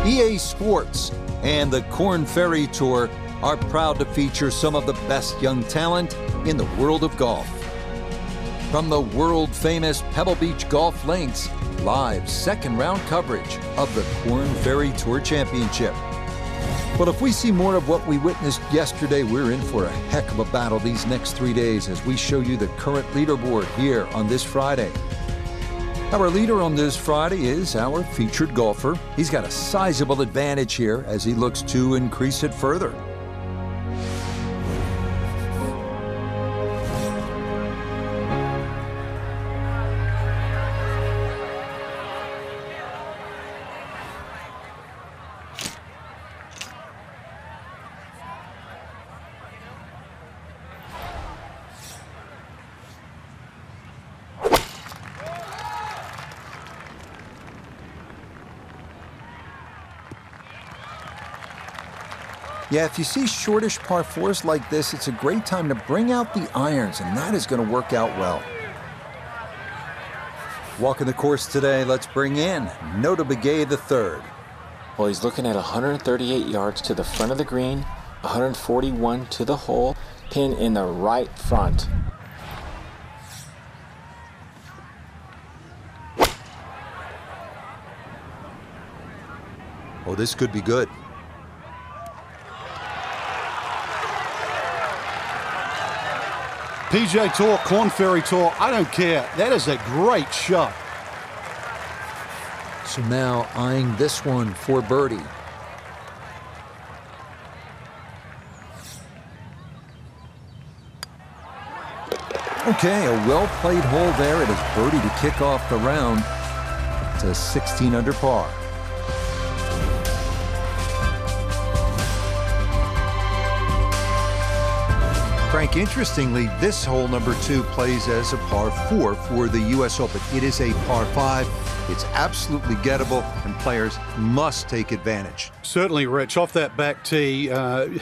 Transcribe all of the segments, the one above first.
EA Sports and the Korn Ferry Tour are proud to feature some of the best young talent in the world of golf. From the world-famous Pebble Beach Golf Links, live second-round coverage of the Korn Ferry Tour Championship. But if we see more of what we witnessed yesterday, we're in for a heck of a battle these next 3 days as we show you the current leaderboard here on this Friday. Our leader on this Friday is our featured golfer. He's got a sizable advantage here as he looks to increase it further. Yeah, if you see shortish par fours like this, it's a great time to bring out the irons, and that is going to work out well. Walking the course today, let's bring in Nota Begay III. Well, he's looking at 138 yards to the front of the green, 141 to the hole, pin in the right front. Oh, this could be good. PGA Tour, Korn Ferry Tour, I don't care. That is a great shot. So now eyeing this one for birdie. Okay, a well-played hole there. It is birdie to kick off the round to 16 under par. Frank, interestingly, this hole number 2 plays as a par 4 for the U.S. Open. It is a par 5. It's absolutely gettable, and players must take advantage. Certainly, Rich. Off that back tee,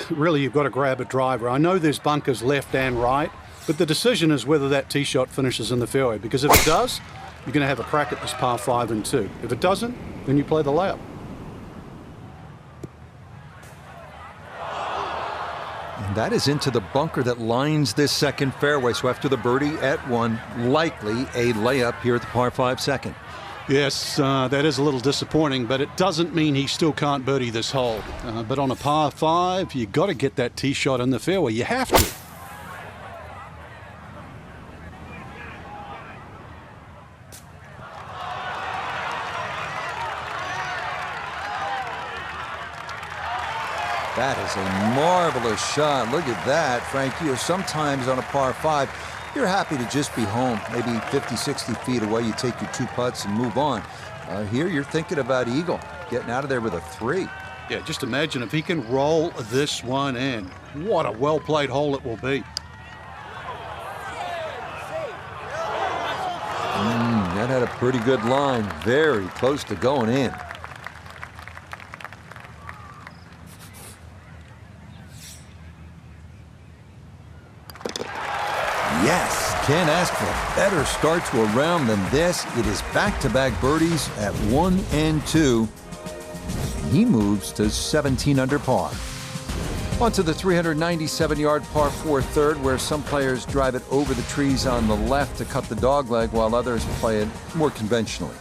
really you've got to grab a driver. I know there's bunkers left and right, but the decision is whether that tee shot finishes in the fairway, because if it does, you're going to have a crack at this par 5 and 2. If it doesn't, then you play the layup. And that is into the bunker that lines this second fairway. So after the birdie at 1, likely a layup here at the par 5 second. Yes, that is a little disappointing, but it doesn't mean he still can't birdie this hole. But on a par 5, you got to get that tee shot in the fairway. You have to. That is a marvelous shot. Look at that, Frank. You know, sometimes on a par 5, you're happy to just be home, maybe 50, 60 feet away. You take your 2 putts and move on. Here, you're thinking about eagle, getting out of there with a 3. Yeah, just imagine if he can roll this one in. What a well-played hole it will be. That had a pretty good line. Very close to going in. Yes, can't ask for a better start to a round than this. It is back-to-back birdies at 1 and 2. And he moves to 17 under par. On to the 397-yard par 4 third, where some players drive it over the trees on the left to cut the dogleg, while others play it more conventionally.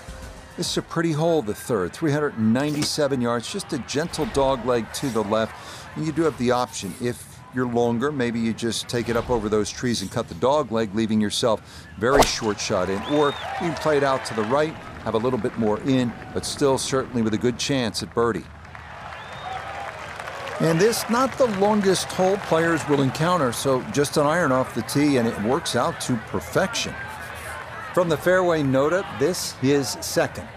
This is a pretty hole, the third, 397 yards, just a gentle dogleg to the left. And you do have the option, if you're longer, maybe you just take it up over those trees and cut the dogleg, leaving yourself very short shot in. Or you can play it out to the right, have a little bit more in, but still certainly with a good chance at birdie. And this, not the longest hole players will encounter, so just an iron off the tee, and it works out to perfection. From the fairway, Nota, this is second.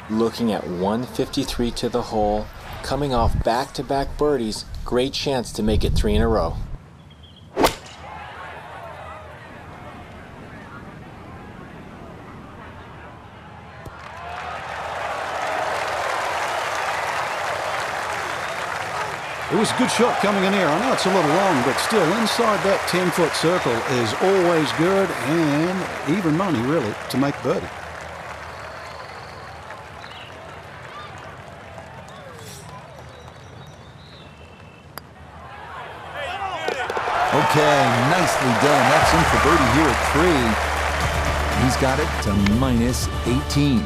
Looking at 153 to the hole, coming off back-to-back birdies, great chance to make it 3 in a row. It was a good shot coming in here. I know it's a little long, but still inside that 10-foot circle is always good, and even money, really, to make birdie. Okay, nicely done. That's in for birdie here at 3. He's got it to minus 18.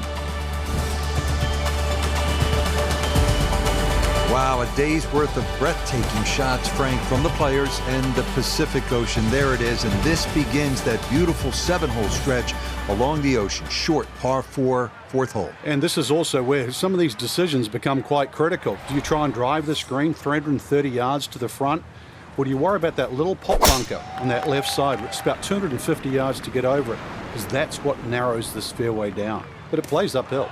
Wow, a day's worth of breathtaking shots, Frank, from the players and the Pacific Ocean. There it is, and this begins that beautiful 7-hole stretch along the ocean. Short, par 4, 4th hole. And this is also where some of these decisions become quite critical. Do you try and drive this green 330 yards to the front? Or do you worry about that little pop bunker on that left side, which is about 250 yards to get over it? Because that's what narrows this fairway down. But it plays uphill.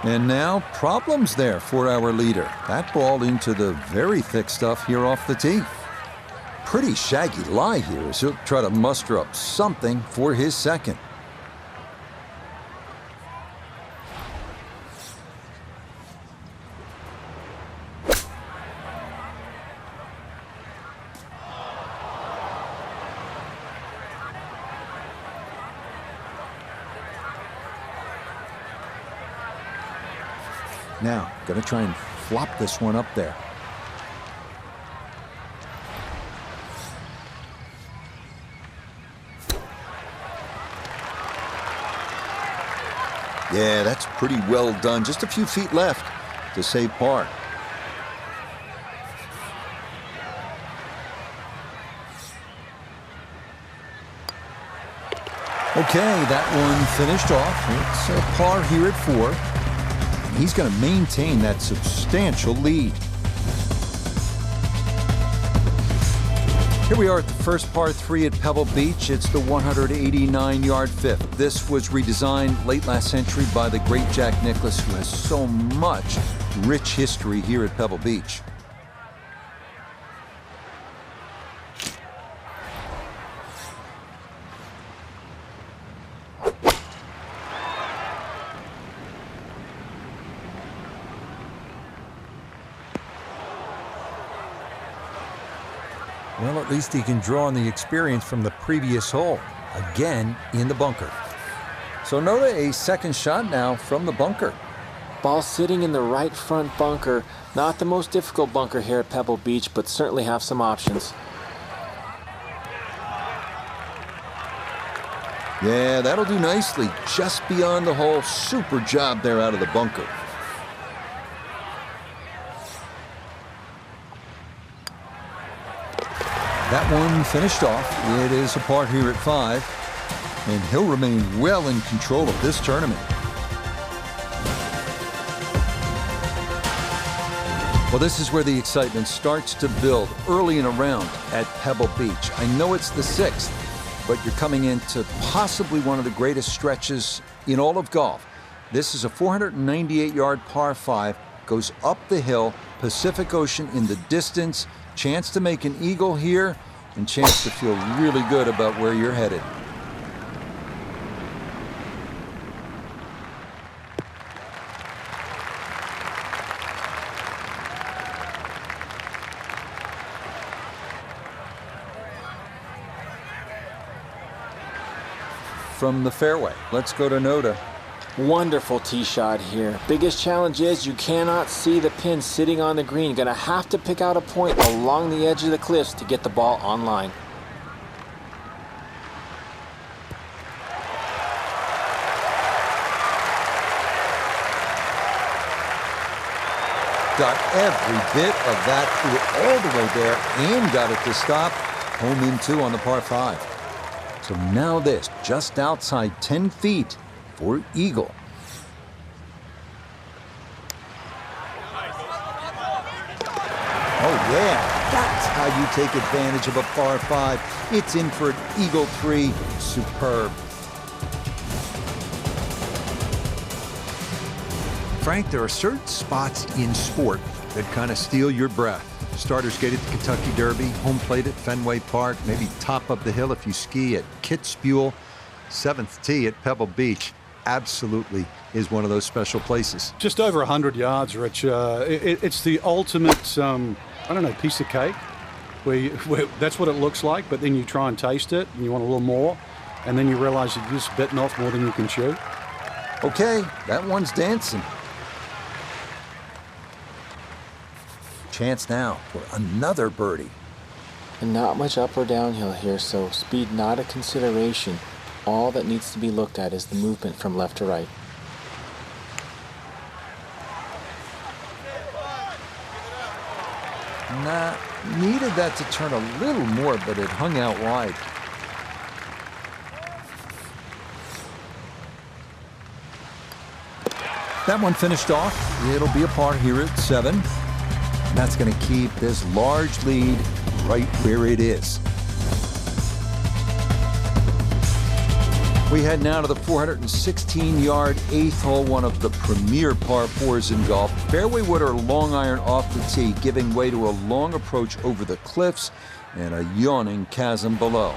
And now, problems there for our leader. That ball into the very thick stuff here off the tee. Pretty shaggy lie here as he'll try to muster up something for his second. Now, going to try and flop this one up there. Yeah, that's pretty well done. Just a few feet left to save par. Okay, that one finished off. It's a par here at 4. He's going to maintain that substantial lead. Here we are at the first par 3 at Pebble Beach. It's the 189-yard fifth. This was redesigned late last century by the great Jack Nicklaus, who has so much rich history here at Pebble Beach. Well, at least he can draw on the experience from the previous hole. Again, in the bunker. So Noda, a second shot now from the bunker. Ball sitting in the right front bunker. Not the most difficult bunker here at Pebble Beach, but certainly have some options. Yeah, that'll do nicely. Just beyond the hole. Super job there out of the bunker. That one finished off. It is a par here at 5, and he'll remain well in control of this tournament. Well, this is where the excitement starts to build early in a round at Pebble Beach. I know it's the 6th, but you're coming into possibly one of the greatest stretches in all of golf. This is a 498-yard par 5, goes up the hill, Pacific Ocean in the distance. Chance to make an eagle here, and chance to feel really good about where you're headed. From the fairway, let's go to Noda. Wonderful tee shot here. Biggest challenge is you cannot see the pin sitting on the green. Gonna have to pick out a point along the edge of the cliffs to get the ball on line. Got every bit of that, threw it all the way there and got it to stop. Home in 2 on the par 5. So now this, just outside 10 feet. For eagle. Oh yeah, that's how you take advantage of a par 5. It's in for an eagle 3. Superb. Frank, there are certain spots in sport that kind of steal your breath. Starters gate at the Kentucky Derby, home plate at Fenway Park, maybe top of the hill if you ski at Kitzbühel, 7th tee at Pebble Beach. Absolutely is one of those special places. Just over 100 yards, Rich. It's the ultimate, I don't know, piece of cake. Where that's what it looks like, but then you try and taste it, and you want a little more, and then you realize you've just bitten off more than you can chew. Okay, that one's dancing. Chance now for another birdie. And not much up or downhill here, so speed not a consideration. All that needs to be looked at is the movement from left to right. Nah, needed that to turn a little more, but it hung out wide. That one finished off. It'll be a par here at 7. That's going to keep this large lead right where it is. We head now to the 416-yard 8th hole, one of the premier par 4s in golf. Fairway wood or long iron off the tee, giving way to a long approach over the cliffs and a yawning chasm below.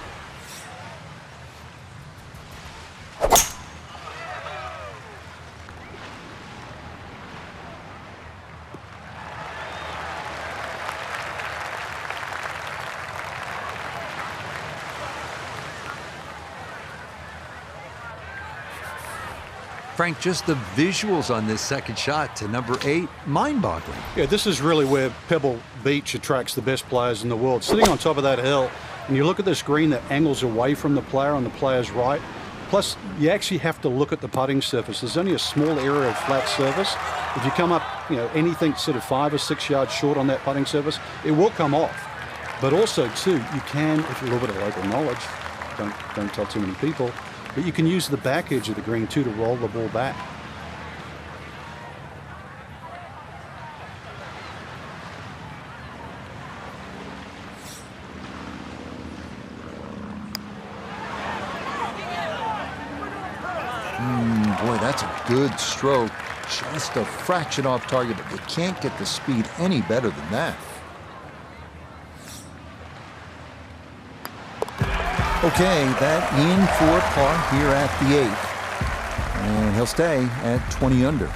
Frank, just the visuals on this second shot to number 8, mind-boggling. Yeah, this is really where Pebble Beach attracts the best players in the world. Sitting on top of that hill, and you look at this green that angles away from the player on the player's right. Plus, you actually have to look at the putting surface. There's only a small area of flat surface. If you come up, anything sort of 5 or 6 yards short on that putting surface, it will come off. But also, too, you can, if you a little bit of local knowledge, don't tell too many people, but you can use the back edge of the green, too, to roll the ball back. Boy, that's a good stroke. Just a fraction off target, but you can't get the speed any better than that. Okay, that in for par here at the 8th. And he'll stay at 20 under.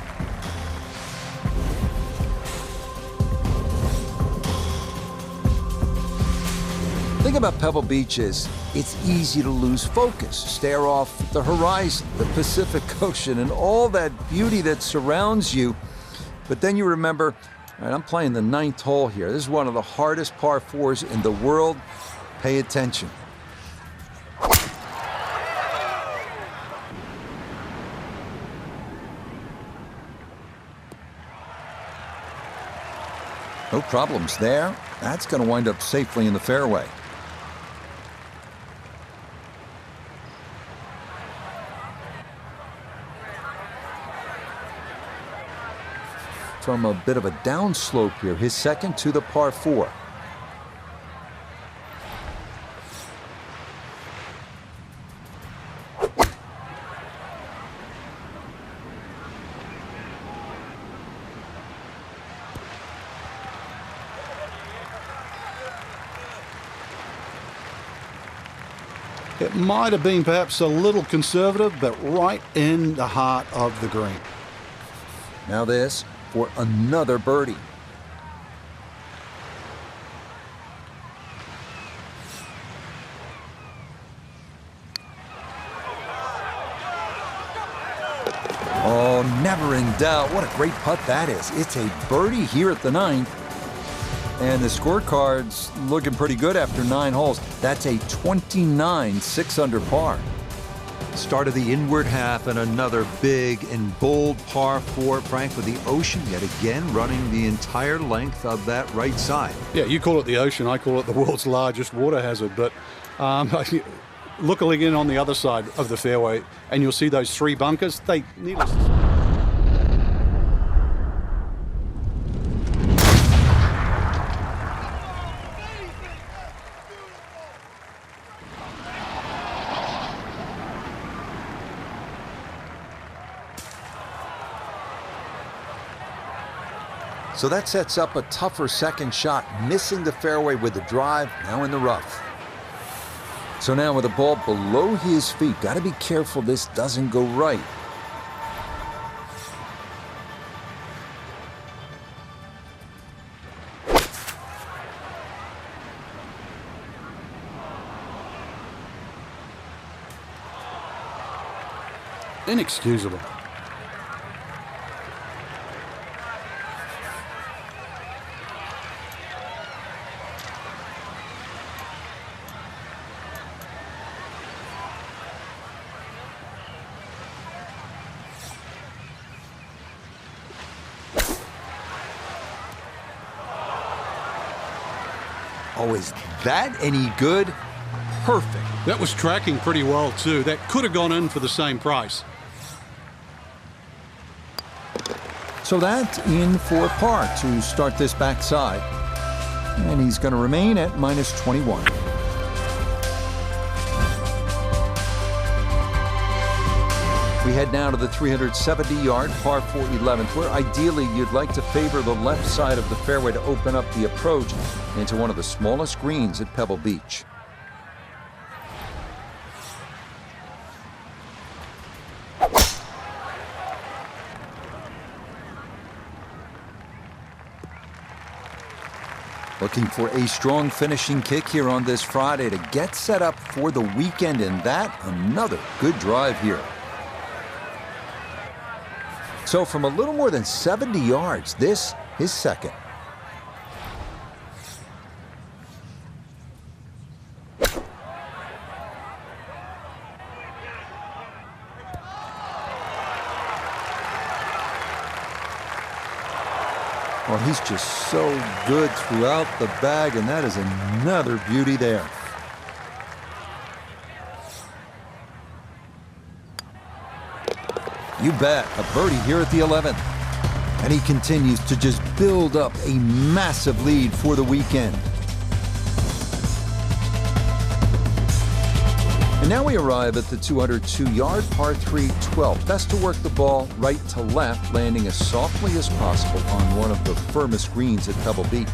The thing about Pebble Beach is it's easy to lose focus, stare off the horizon, the Pacific Ocean, and all that beauty that surrounds you. But then you remember, all right, I'm playing the 9th hole here. This is one of the hardest par 4s in the world. Pay attention. No problems there. That's going to wind up safely in the fairway. From a bit of a downslope here, his second to the par 4. It might have been perhaps a little conservative, but right in the heart of the green. Now this for another birdie. Oh, never in doubt. What a great putt that is. It's a birdie here at the 9th. And the scorecard's looking pretty good after 9 holes. That's a 29 6 under par. Start of the inward half and another big and bold par 4, Frank, with the ocean yet again running the entire length of that right side. Yeah, you call it the ocean, I call it the world's largest water hazard. But look again on the other side of the fairway, and you'll see those 3 bunkers. They needless to say. So that sets up a tougher second shot, missing the fairway with the drive, now in the rough. So now with the ball below his feet, got to be careful this doesn't go right. Inexcusable. Oh, is that any good? Perfect. That was tracking pretty well, too. That could have gone in for the same price. So that's in for par to start this backside. And he's going to remain at -21. We head now to the 370-yard par 4 11th, where ideally you'd like to favor the left side of the fairway to open up the approach into one of the smallest greens at Pebble Beach. Looking for a strong finishing kick here on this Friday to get set up for the weekend, and that another good drive here. So from a little more than 70 yards, this is second. Well, he's just so good throughout the bag, and that is another beauty there. You bet, a birdie here at the 11th. And he continues to just build up a massive lead for the weekend. And now we arrive at the 202-yard par 3 12th. Best to work the ball right to left, landing as softly as possible on one of the firmest greens at Pebble Beach.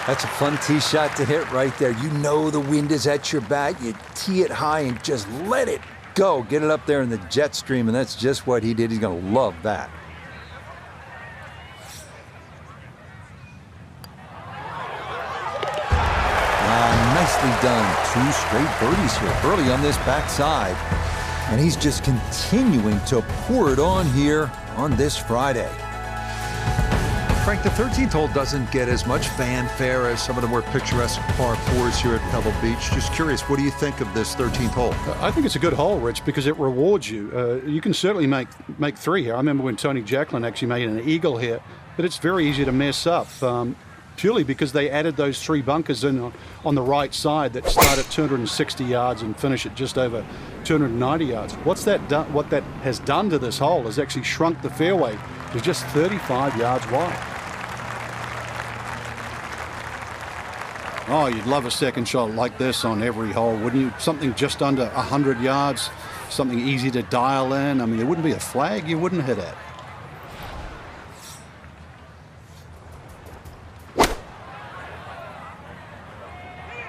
That's a fun tee shot to hit right there. You know the wind is at your back. You tee it high and just let it go. Get it up there in the jet stream, and that's just what he did. He's going to love that. Nicely done. 2 straight birdies here early on this backside. And he's just continuing to pour it on here on this Friday. Frank, the 13th hole doesn't get as much fanfare as some of the more picturesque par 4s here at Pebble Beach. Just curious, what do you think of this 13th hole? I think it's a good hole, Rich, because it rewards you. You can certainly make 3 here. I remember when Tony Jacklin actually made an eagle here, but it's very easy to mess up. Purely because they added those 3 bunkers in on the right side that start at 260 yards and finish at just over 290 yards. What that has done to this hole is actually shrunk the fairway to just 35 yards wide. Oh, you'd love a second shot like this on every hole, wouldn't you? Something just under 100 yards, something easy to dial in. I mean, there wouldn't be a flag you wouldn't hit at.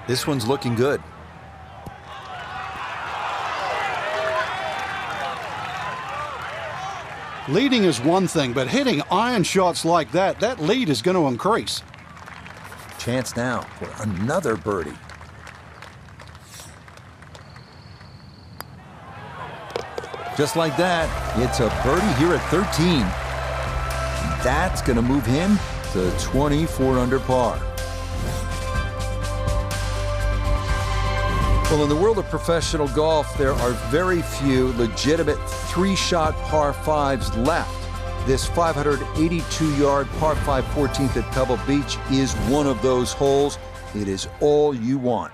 This one's looking good. Leading is one thing, but hitting iron shots like that lead is going to increase. Chance now for another birdie. Just like that, it's a birdie here at 13. That's going to move him to 24 under par. Well, in the world of professional golf, there are very few legitimate 3-shot par 5s left. This 582-yard par 5 14th at Pebble Beach is one of those holes. It is all you want.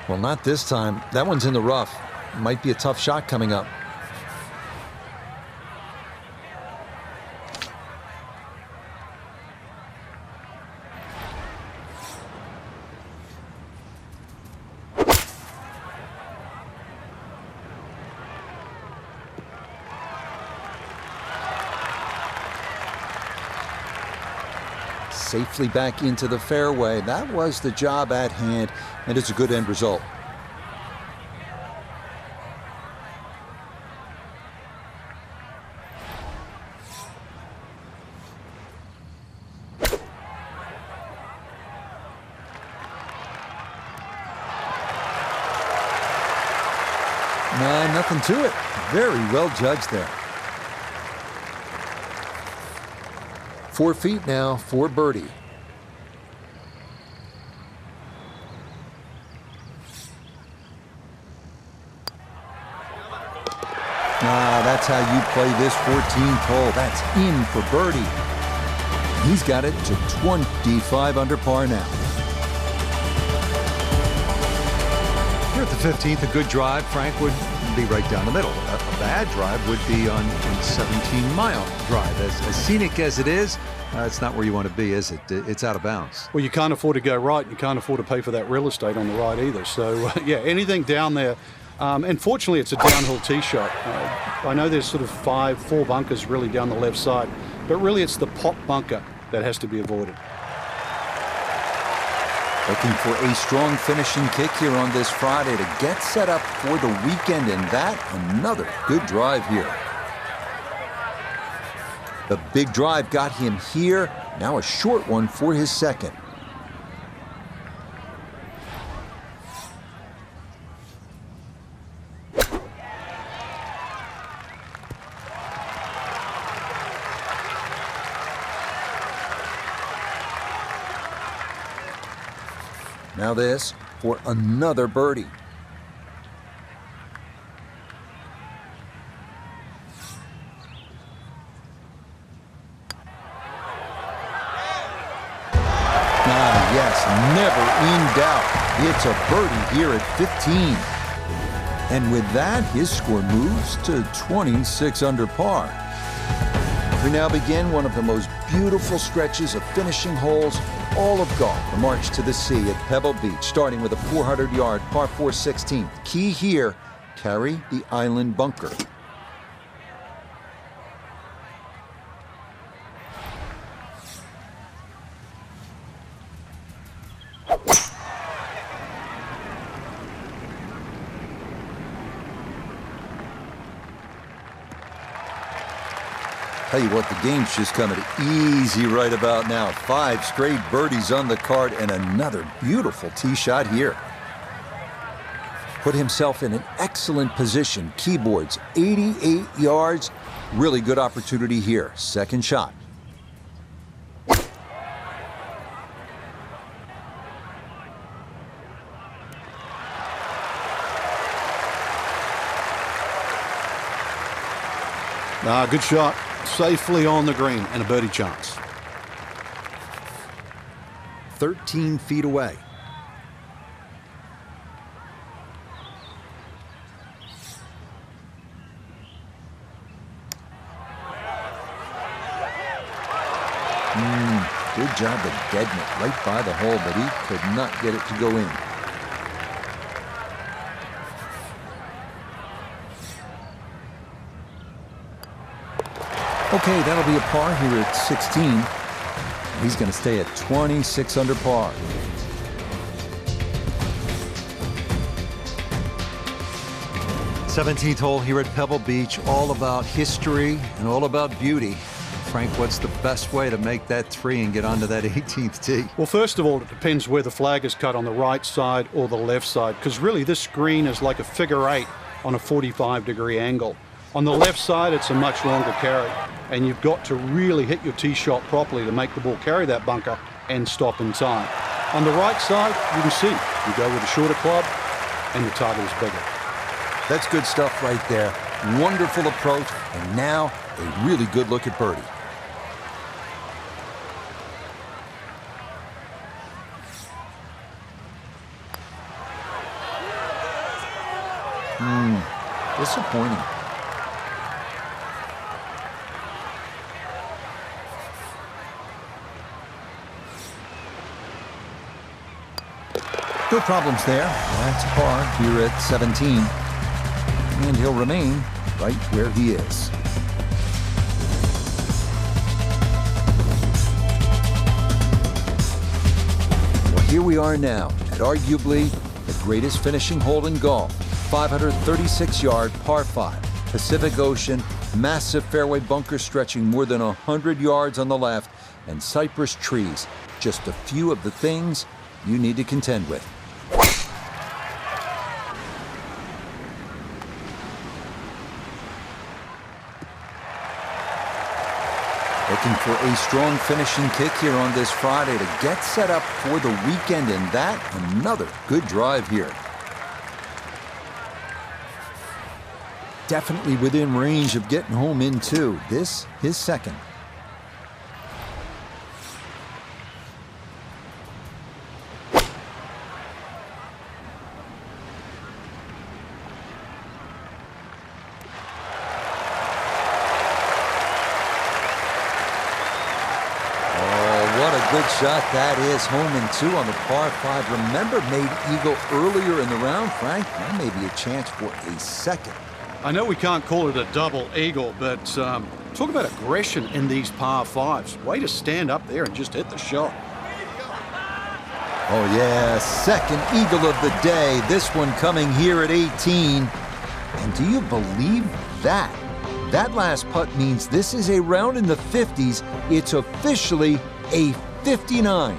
Well, not this time. That one's in the rough. Might be a tough shot coming up. safely back into the fairway. That was the job at hand, and it's a good end result. Nothing to it. Very well judged there. 4 feet now for birdie. That's how you play this 14th hole. That's in for birdie. He's got it to 25 under par now. Here at the 15th, a good drive, Frank, would be right down the middle. A bad drive would be on 17-mile drive. As scenic as it is, it's not where you want to be, is it? It's out of bounds. Well, you can't afford to go right. You can't afford to pay for that real estate on the right either. So, yeah, anything down there. And fortunately, it's a downhill tee shot. I know there's sort of 4 bunkers really down the left side, but really it's the pop bunker that has to be avoided. Looking for a strong finishing kick here on this Friday to get set up for the weekend, and that another good drive here. The big drive got him here. Now a short one for his second. Now this for another birdie. Yes, never in doubt. It's a birdie here at 15. And with that, his score moves to 26 under par. We now begin one of the most beautiful stretches of finishing holes all of golf, the march to the sea at Pebble Beach, starting with a 400-yard par 4 16th. Key here, carry the island bunker. Tell you what, the game's just coming easy right about now. 5 straight birdies on the card and another beautiful tee shot here. Put himself in an excellent position. Keyboards, 88 yards. Really good opportunity here. Second shot. Good shot. Safely on the green and a birdie chance. 13 feet away. Good job of getting it right by the hole, but he could not get it to go in. Okay, that'll be a par here at 16. He's going to stay at 26 under par. '17th hole here at Pebble Beach, all about history and all about beauty. Frank, what's the best way to make that 3 and get onto that 18th tee? Well, first of all, it depends where the flag is cut, on the right side or the left side, because really this green is like a figure 8 on a 45-degree angle. On the left side, it's a much longer carry, and you've got to really hit your tee shot properly to make the ball carry that bunker and stop in time. On the right side, you can see you go with a shorter club and the target is bigger. That's good stuff right there. Wonderful approach, and now a really good look at birdie. Disappointing. No problems there. That's par here at 17. And he'll remain right where he is. Here we are now at arguably the greatest finishing hole in golf. 536-yard par 5. Pacific Ocean, massive fairway bunker stretching more than 100 yards on the left, and cypress trees. Just a few of the things you need to contend with. Looking for a strong finishing kick here on this Friday to get set up for the weekend, and that another good drive here. Definitely within range of getting home in two. This his second. Good shot that is. Home in two on the par 5. Remember, made eagle earlier in the round, Frank. Now maybe a chance for a second. I know we can't call it a double eagle, but talk about aggression in these par 5s. Way to stand up there and just hit the shot. Oh yeah, second eagle of the day. This one coming here at 18. And do you believe that? That last putt means this is a round in the 50s. It's officially a 59.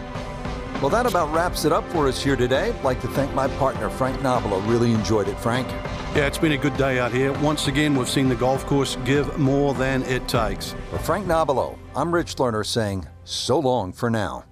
Well, that about wraps it up for us here today. I'd like to thank my partner, Frank Nobilo. Really enjoyed it, Frank. Yeah, it's been a good day out here. Once again, we've seen the golf course give more than it takes. For Frank Nobilo, I'm Rich Lerner saying so long for now.